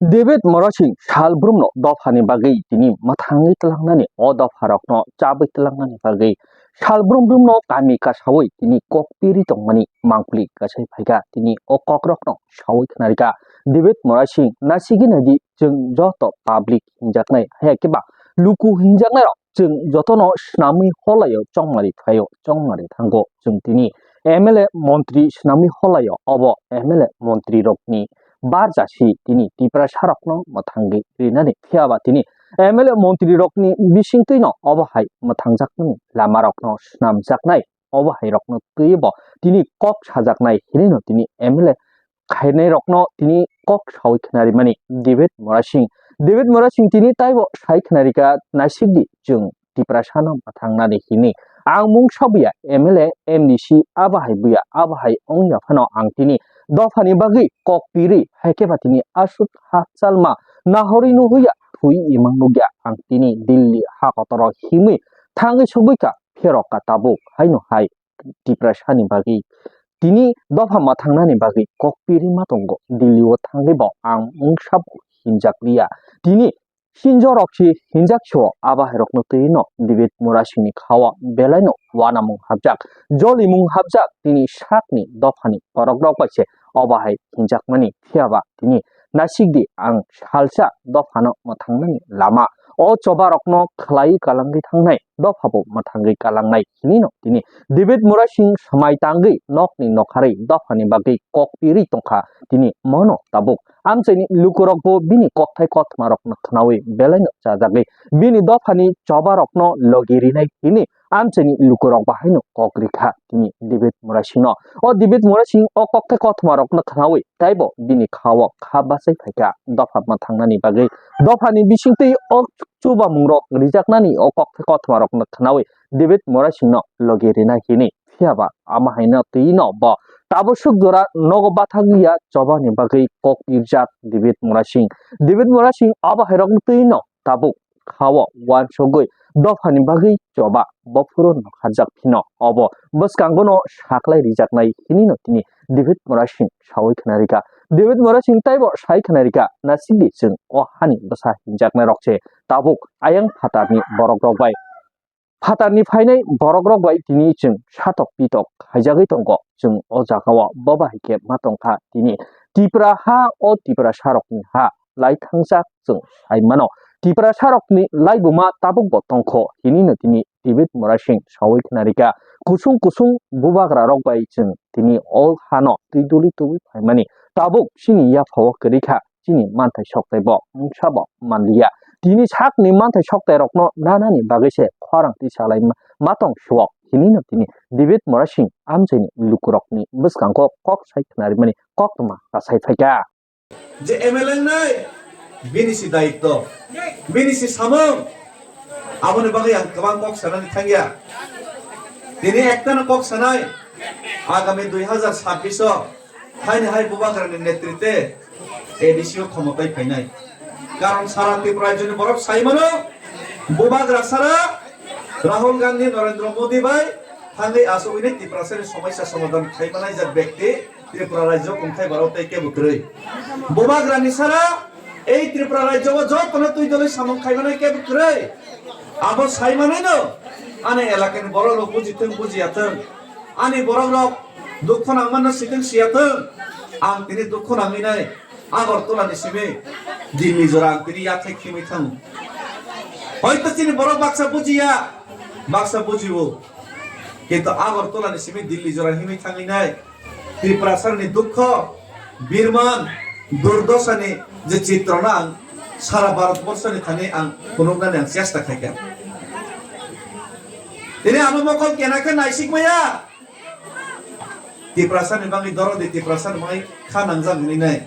David Morashing Shal Brumno Dofani Bagi Tini Matangi Telangnani O Dofarokno Chabi Telangnani Bagi Shal Brumno Kami Kashawi Tini Kok Piri Tongmani Mangpli Kasai Paiga Tini O Kokrokno Shawi Kanarika David Morashing Nasiginaji Jung Joto Public Hinjaknai Hayakiba Luku Hinjaknai Jung Jotono Snami Holayo Chongmari Fayo Chongmari Tango Jung Tini MLA Montri Snami Holayo Obo MLA Montri Rokni Barjasi tini tipra sarakno mathangi rinani phiaba tini MLA Montri rokni bisingtino obahai mathangjakni lama rokno snamjaknai obahai rokno tuibo tini kok sajaknai hinino tini MLA khainai rokno tini kok sawi khnari mani David Morashing tini taibo sai khnarika nasigdi jung tipra sana mathangnani hini ang mung sabuya MLA MDC abahai buya abahai ongya phano ang tini Dofani bagi kok piri haikeba tini asut hatsalma nahori nuhuya thui imang nugya ang tini Delhi hakotoro himi thangi subuika pheroka tabuk haino hai depression bagi tini dofa mathangnani bagi kok piri matongo Delhi o thangibo ang mungsab hinjakliya tini Sinjorokchi hinjakcho abaherokno tino David Morashingni khawa belaino wanamung habjak jolimung habjak tini sakni dofani porokrok paise obahai hinjakmani phiaba tini nasigdi ang salsa dofano mathangnani lama o chobarokno khlai kalangi thangnai dofabo mathangi kalangnai hinino tini David Morashing samai tangi nokni nokhari dofani bagi kokpiri tongkha tini mono tabuk amchaini lukurokbo bini kokthai kothmarokno khnawi belaino chajagli bini dofani chobarokno logirinai hini amchaini lukurok bahaino kokrikha tini David Morashing no o David Morashing o kokthai kothmarokno khnawi taibo bini khawo khabasai phaika dofa mathangnani bagi dofani bisingtwi o chuba mungrok rijaknani o kokthai kothmarokno khnawi David Morashing no logirinai hini phiaba amahaina tino bo tabosuk jora nogo bathagiya chobani bagi kok irjak David Morashing aba herok tino tabuk khawo wan sogoi dofani bagi choba bopurun khajak phino obo boskangono saklai rijaknai hinino tini David Morashing sawi khnarika David Morashing taibo sai khnarika nasidi jung o hani basa hinjaknai rokche tabuk ayang phatarni borok rok bai Phatarni phainai borokrok bai tini jung satok pitok haijagui tongo jung o jagao bobahaike matongkha tini tipra ha o tipra sarokni ha lai thangjak jung saimano tipra sarokni laibuma tabukbo tongkho hinino tini David Morashing sawi khnarika kusung bubagra rok bai jung tini o hano tiduli tubi phaimani tabuk sini ya phawo krikha chini manthai soktaibo mungsabo manliya tini sakni manthai soktai rokno nanani bagise khwarang tisalai matong suwak hinino tini David Morashing amchaini lukurokni bwskangko kok sai khnari mani kok tuma kasai phaika যে MLA নাই বিনিসি দায়িত্ব বিনিসি সামং আমনে বাকি ang kabang kok sanani thangya তিনি একটানো cock সানাই আগামী 2026 Heine high বুবাকারনি নেতৃত্বে এডিসিও ক্ষমতায় ফাইনাই কারণ সারা ত্রিপুরা জন্য বরফ সাইমানো বুবাগরা সারা রাহুল গান্ধী নরেন্দ্র মোদী ভাই থাঙ্গি আসবিনে ত্রিপুরাসের সমস্যা সমাধান খাইমানাই যার ব্যক্তি ত্রিপুরা রাজ্য কোনখাই ভারতে কে বুকরই বুবাগরানি সারা এই ত্রিপুরা রাজ্য যত তুই দলে সামং খাইমানাই কে বুকরই আবো সাইমানাই ন আনে এলাকার বড় লোক বুঝিয়াতেন আনি বড় লোক দুঃখ নাংমানো সিতেন সিয়াতেন আং তিনি দুঃখ নাংমিনাই আগরতলানি সিমে দিল্লি জোড়া তিনি ইয়াথে খিমি থাং হয়তো তিনি বড় বাক্সা বুঝিব কিন্তু আগরতলানি সিমে দিল্লি জোড়া হিমি থাঙ্গি নাই ত্রিপুরা সারনি দুঃখ বীরমান দুর্দশানি যে চিত্রনা সারা ভারতবর্ষনি থানে আং কোনগানে আং চেষ্টা খাইকা তিনি আমমকল কেনাকে নাইসিক মায়া ত্রিপুরা সারনি বাঙি দরদি ত্রিপুরা সারনি মাই খানাংজাং হিনি নাই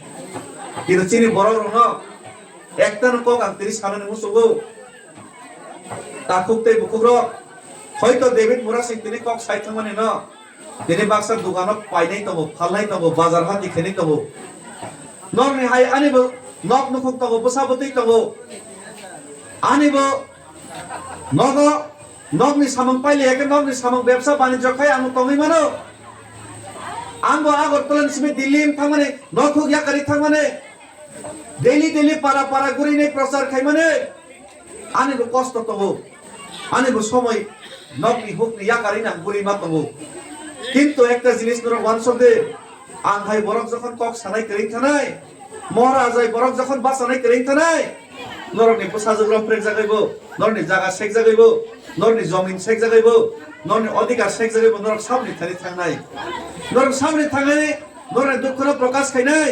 কিন্তু চিনি বড় রং একটানো কক আং তিনি সানানি মুসুগো তাকুকতে বুকুগ্র হয়তো ডেভিড মোরাসিং তিনি কক সাইথামানি ন তিনি বাক্সার দোকানত পাইনাই তবো ফালনাই তবো বাজার হাতি খেনি তবো নরনি হাই আনিবো নক নুকুক তবো বসাবতই তবো আনিবো নগনি সামং পাইলে একে নগনি সামং ব্যবসা বাণিজ্য খাই আং তঙ্গই মানো आंबो आगरतलानि सिमे Delhi थांमाने नखुक याकारि थांमाने daily para para guri nei prasar khai mane ani bo kosto tongo ani bo somoy nokni hukni yakari na guri ma tongo kintu ekta jinis noro wansode ang hai borok jokhon kok sanai kering thanai মহারাজাই বরক যখন বাসানাই করেন থানাই নরনি প্রশাসক প্রেক জাগাইবো নরনি জায়গা শেখ জাগাইবো নরনি জমিন শেখ জাগাইবো নরনি অধিকার শেখ জাগাইবো নরক সামনে Thani থাংনাই নরক সামনে থাংনাই নরনি দুঃখর প্রকাশ খাইনাই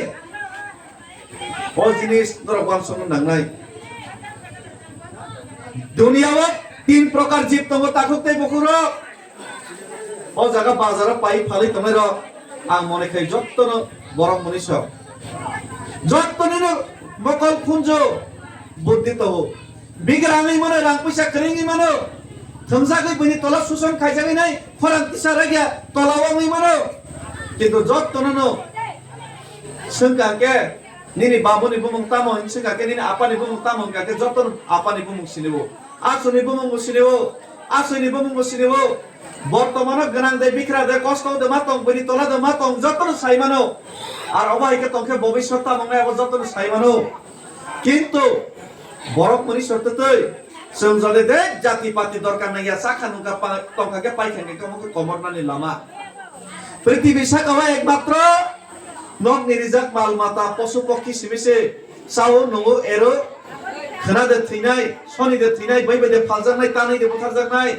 ও জিনিস নরক বানসন নাংনাই দুনিয়াও তিন প্রকার জীব তঙ্গ তাকুকতে বকুর ও জায়গা বাজারে পাই ফালি তমের আং মনে খাই যত্ন বরং মনীষ যত্তনিনো মকল খুঞ্জো বুদ্ধি তো বিগ্রামই মনে রাং পয়সা করেঙ্গি মানো থমজাগৈ বনি তলা সুসন খাইজাগৈ নাই ফরান তিসা রাগিয়া তলাওয়াঙ্গি মানো কিন্তু যত্তনিনো সঙ্গাকে নিনি বাবুনি বুমুং তামো সঙ্গাকে নিনি আপানি বুমুং তামো গাকে যত্তন আপানি বুমুং সিনেবো আসনি বুমুং সিনেবো আসনি বুমুং সিনেবো বর্তমানে গনাং দে বিক্রা দে কষ্ট দে মাতং বনি তলা দে মাতং যত্তন সাইমানো আর অবাইকে তংকে ভবিষ্যৎ তামংনাই আবার যত্ন সাইমানো কিন্তু বরক মনি সত্যতই সোমজলে দে জাতি পাতি দরকার নাই সাখা নুকা তংকাকে পাইখাঙ্গে কমকে কমরনানি লামা পৃথিবী সাকাওয়া একমাত্র নক নিরিজাক মাল মাতা পশু পক্ষী সিমিসে সাও নগো এরো খনাদে থিনাই সনিদে থিনাই বাইবেদে ফালজানাই তানাইদে বুথারজানাই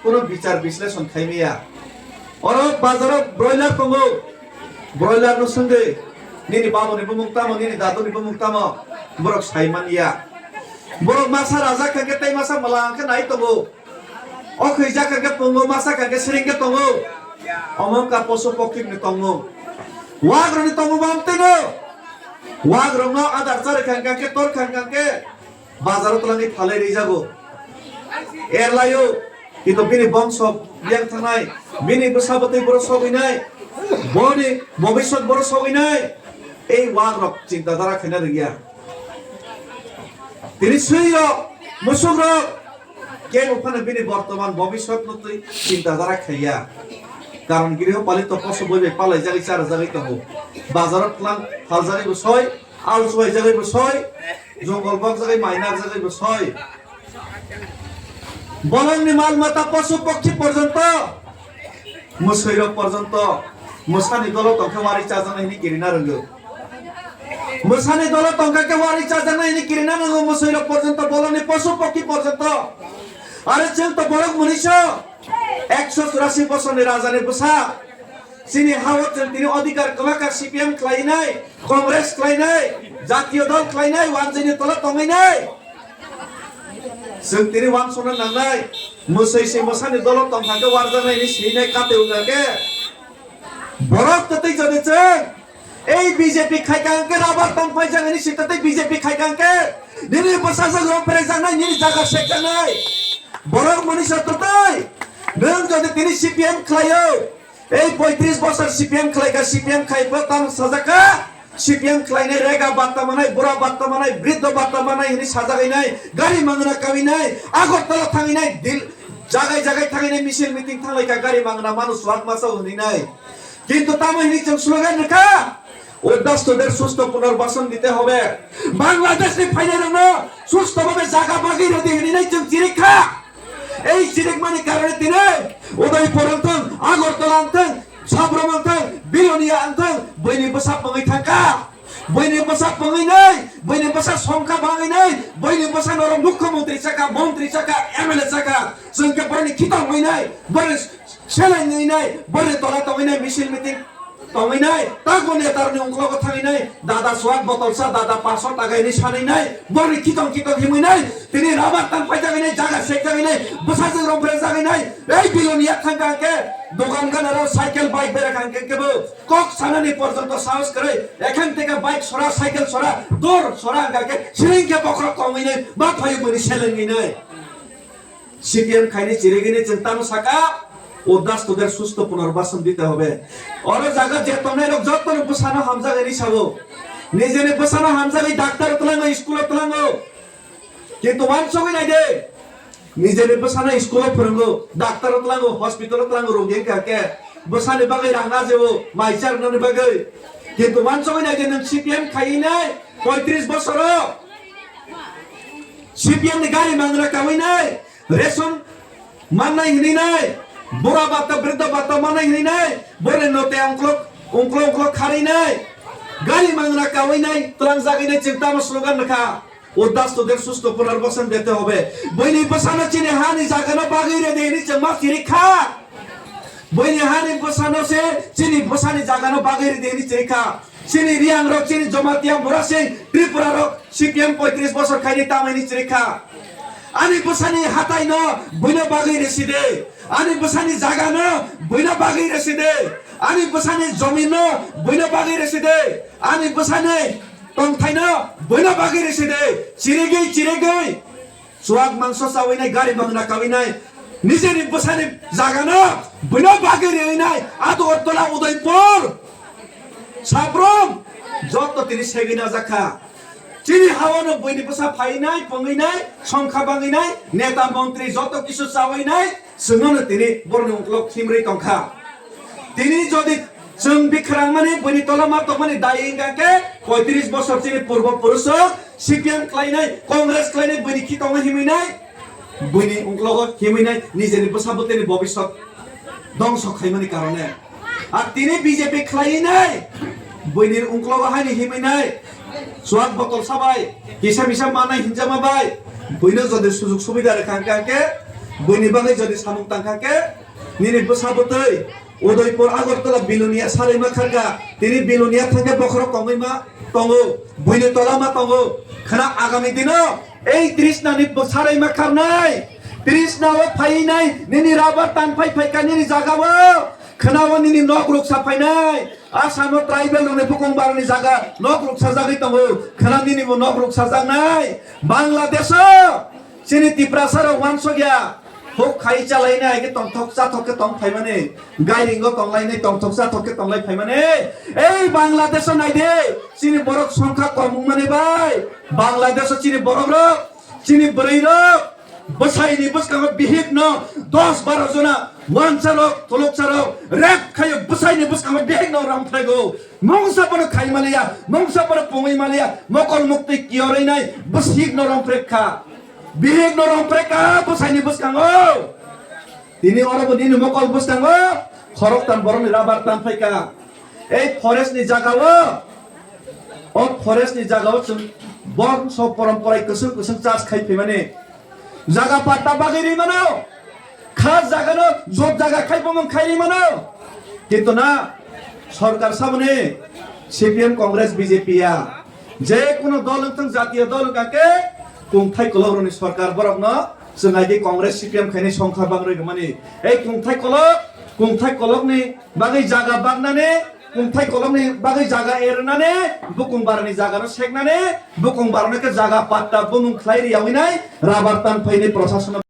কোনো বিচার বিশ্লেষণ খাইমিয়া অর বাজারে ব্রয়লার তঙ্গো ব্রয়লার নো সঙ্গে নিনি বাবুনি বুমুং তামো নিনি দাদুনি বুমুং তামো বরক সাইমানিয়া বরক মাসা রাজা কাকে তাই মাসা মালাংকে নাই তঙ্গো অখৈজা কাকে পঙ্গো মাসা কাকে সিরিংকে তঙ্গো অমংকা পশু পক্ষী নি তঙ্গো ওয়াগ্রনি তঙ্গো বামতেনো ওয়াগ্রনো আদার চারে খাঙ্কাকে তোর খাঙ্কাকে বাজারত লাঙ্গি ফালে রিজাগো এরলায়ো কিন্তু বিনি বংশ বিয়াং থানাই বিনি বসাবতই বড় সগিনাই বনি ভবিষ্যৎ বড় সগিনাই এই ওয়াগ্রক চিন্তাধারা খেনা রিয়া তিনি সুইয় মুসুগ্র কে ওখানে বিনি বর্তমান ভবিষ্যৎ নতুই চিন্তাধারা খাইয়া কারণ গৃহপালিত পশু বইবে পালাই জাগি চার জাগি তহ বাজারত লাং ফাল জাগি বসয় আল সয় জাগি বসয় জঙ্গল বক জাগি মাইনার জাগি বসয় বলংনি মাল মাতা পশু পক্ষী পর্যন্ত মুসৈর পর্যন্ত মুসানি দল তংকে ওয়ারি চাজানাইনি কিরিনা রঙ্গো মুসানি দল তংকাকে ওয়ারি চাজানাইনি কিরিনা রঙ্গো মুসৈর পর্যন্ত বলংনি পশু পক্ষী পর্যন্ত আরে চেন তো বড় মনীষ 184 বছরের রাজানে বসা সিনি হাওয়াত তিনি অধিকার কমাকা সিপিএম ক্লাইনাই কংগ্রেস ক্লাইনাই জাতীয় দল ক্লাইনাই ওয়ানজেনি তলা তঙ্গাইনাই जों तिनि वान सना नांनाय मोसैसे मोसानि दल तंखाके वारजानायनि सिनाय काते उगाके बरक ततै जदेचे এই বিজেপি খাইকাंके রাবার तंफाय जानायनि सितातै বিজেপি খাইकांके निनि बसासा ग्रमफेरे जानाय निनि जागा सेक जानाय बरक मनीष ततै नों जदि तिनि सिपिएम खायो এই 35 বছর সিপিএম খাইका সিপিএম খাইबो तां साजाका সিপিএম ক্লাইনে রেগা বার্তা মানাই বুড়া বার্তা মানাই বৃদ্ধ বার্তা মানাই হিনি সাজাগাইনাই গাড়ি মাংনা কামিনাই আগরতলা থাঙিনাই দিল জায়গায় জায়গায় থাঙিনাই মিছিল মিটিং থাংলাইকা গাড়ি মাংনা মানুষ লাখ মাসা হনিনাই কিন্তু তামা হিনি जों স্লোগান রেখা উদ্বাস্তুদের সুস্থ পুনর্বাসন দিতে হবে বাংলাদেশে ফাইনাল না সুস্থভাবে জায়গা বাগি রদি হিনি जों চিরিখা এই চিরিক মানে কারণে তিনি উদয়পুর আন্তন আগরতলা আন্তন সাবরম আন্তন বিলোনিয়া আন্তন বইনি বসা পঙ্গই থাকা বইনি বসা পঙ্গই নাই বইনি বসা সংখ্যা বাঙাই নাই বইনি বসা নর মুখ্যমন্ত্রী চাকা মন্ত্রী চাকা এমএলএ চাকা जोंকে বড়নি খিতা হই নাই বড় সেলাই নাই বড় তলা তই নাই মিছিল মিটিং তই নাই তাগনে তারনি অংকলগ থাই নাই দাদা সোয়াক বোতলসা দাদা 500 টাকা এনি সানি নাই বড় খিতং হিমই নাই তিনি রাবার তান পাইজা নাই জায়গা শেক জায়গা নাই বসা যে রম্পরে জায়গা নাই এই বিলোনিয়া থাকাকে দোকান গানারো সাইকেল বাইক বেরা কাঙ্কে কেবো কক সানানি পর্যন্ত সাহস করে এখান থেকে বাইক সরা সাইকেল সরা দৌড় সরা গাকে সিরিংকে পকড়া কমই নাই বা থাই বনি সেলেনি নাই সিপিএম খাইনি চিরেগিনি চিন্তানো সাকা উদ্বাস্তুদের সুস্থ পুনর্বাসন দিতে হবে অর জায়গা যে তনের যত্ন বসানো হামজাগানি সাবো নিজেনে বসানো হামজাগাই ডাক্তার তলাঙ্গ স্কুল তলাঙ্গ কিন্তু মানসগই নাই দে নিজেনে বসানো স্কুল ফরঙ্গ ডাক্তার তলাঙ্গ হসপিটাল তলাঙ্গ রোগী কাকে বসানে বাগাই রাঙা যেও মাইচার ননে বাগাই কিন্তু মানসগই নাই দে নং সিপিএম খাই নাই 35 বছর সিপিএম ni গাড়ি মাংরা কাওইনাই রেশন মাননাই হিনাই বুড়া বাতা বৃদ্ধ বাতা মাননাই হিনাই বরে নতে অঙ্কল খারিনাই গাড়ি মাংরা কাওইনাই ত্রাং জাগাইনাই চিন্তা স্লোগান রাখা উদ্দাস্তদের সুস্থ পুনর্বাসন দিতে হবে বইনি বসানো চিনি হানি জাগানো বাগিরে দেনি চমা চিরিখা বইনি হানি বসানো সে চিনি বসানি জাগানো বাগিরে দেনি চিরিখা চিনি রিয়াং রক চিনি জমাতিয়া মুরাসে ত্রিপুরা রক সিপিএম 35 বছর খাইনি তামাইনি চিরিখা আনি বসানি হাতাই ন বইনা বাগিরে সিদে আনি বসানি জাগানো বইনা বাগিরে সিদে আনি বসানি জমিন বইনা বাগিরে সিদে আনি বসানি tongthaina boina bagi reside chiregai suag mangso sawinai gari bangna kawinai নিজের বসানি জাগানো boina bagi reinai ado ottola udaipur sabrom যত তিনি সেগিনা জাখা চিনি হাওয়ানো বইনি বসা ফাইনাই পঙ্গিনাই সংখ্যা বাঙ্গিনাই নেতা মন্ত্রী যত কিছু চাওয়াইনাই সঙ্গনো তিনি বর্ণ উকলক থিমরি টংখা তিনি যদি जों बिखरां माने बनि तलामा तो माने दायिंगाके 35 বছর চিনি পূর্বপুরুষ সিপিএম ক্লাইনাই কংগ্রেস ক্লাইনাই বনি কি তং হিমিনাই বনি উংলগ হিমিনাই নিজেনি বসাবতেনি ভবিষ্যৎ ধ্বংস খাইমানি কারণে আর তিনি বিজেপি ক্লাইনাই বনির উংলগ হানি হিমিনাই সোয়াগ বতল সাবাই কিসা মিসা মানাই হিনজামা বাই বইনো যদি সুযোগ সুবিধা রেখাঙ্কাকে বনি বাঙাই যদি সামুং তাঙ্কাকে নিনি বসাবতই উদয়পুর আগরতলা বিলুনিয়া সারাইমা খারগা তিনি বিলুনিয়া থাকে বখর কমাইমা তঙ্গো বইনে তলামা তঙ্গো খানা আগামী দিন এই 30 নানি সারাইমা খারনাই 30 নাও ফাইনাই নিনি রাবার টান ফাইকা নিনি জাগাবো খানাও নিনি নগরুক সাফাইনাই আসাম ট্রাইবেল নে ফুকং বারনি জাগা নগরুক সাজাগই তঙ্গো খানা নিনি নগরুক সাজাগনাই বাংলাদেশ চিনি ত্রিপুরা ওয়ানসো গিয়া হোক খাই চালাই না আগে তংথক চা থকে তং ফাই মানে গাইরিঙ্গ তংলাই নাই তংথক চা থকে তংলাই ফাই মানে এই বাংলাদেশ নাই দে চিনি বরক সংখ্যা কম মানে ভাই বাংলাদেশ চিনি বরক রক চিনি বরই রক বসাইনি বসকাম বিহিক ন 10 12 জনা ওয়ান চারক তলক চারক রেক খাই বসাইনি বসকাম বিহিক ন রাম থাইগো মংসা পর খাই মালিয়া মংসা পর পঙ্গই মালিয়া মকল মুক্তি কিয়রই নাই বসিক ন রাম প্রেক্ষা বিহেক নরম প্রেকা বসাইনি বসকাঙ্গো তিনি অরব দিন মকল বসকাঙ্গো খরক তান বরনি রাবার তান ফাইকা এই ফরেস্ট নি জাগাও ও ফরেস্ট নি জাগাও जों বংশ পরম্পরায় কুসুম চাষ খাইফে মানে জাগা পাট্টা বাগিরি মানো খাস জাগানো জব জাগা খাইবমন খাইরি মানো কিন্তু না সরকার সামনে সিপিএম কংগ্রেস বিজেপিয়া যে কোনো দল জাতীয় দল কাকে কুংথাই কলরনি সরকার বরক ন जोंहादि কংগ্রেস সিপিএম খাইনি সংখ্যা বাংরই মানি এই কুংথাই কলক नि बागै जागा बागनाने कुंथाय कलमनि बागै जागा एरनाने बुकुं बारनि जागानो सेकनाने बुकुं बारनोके जागा पाट्टा बुमुं ख्लाइरि याविनाय राबार तान फैनि प्रशासन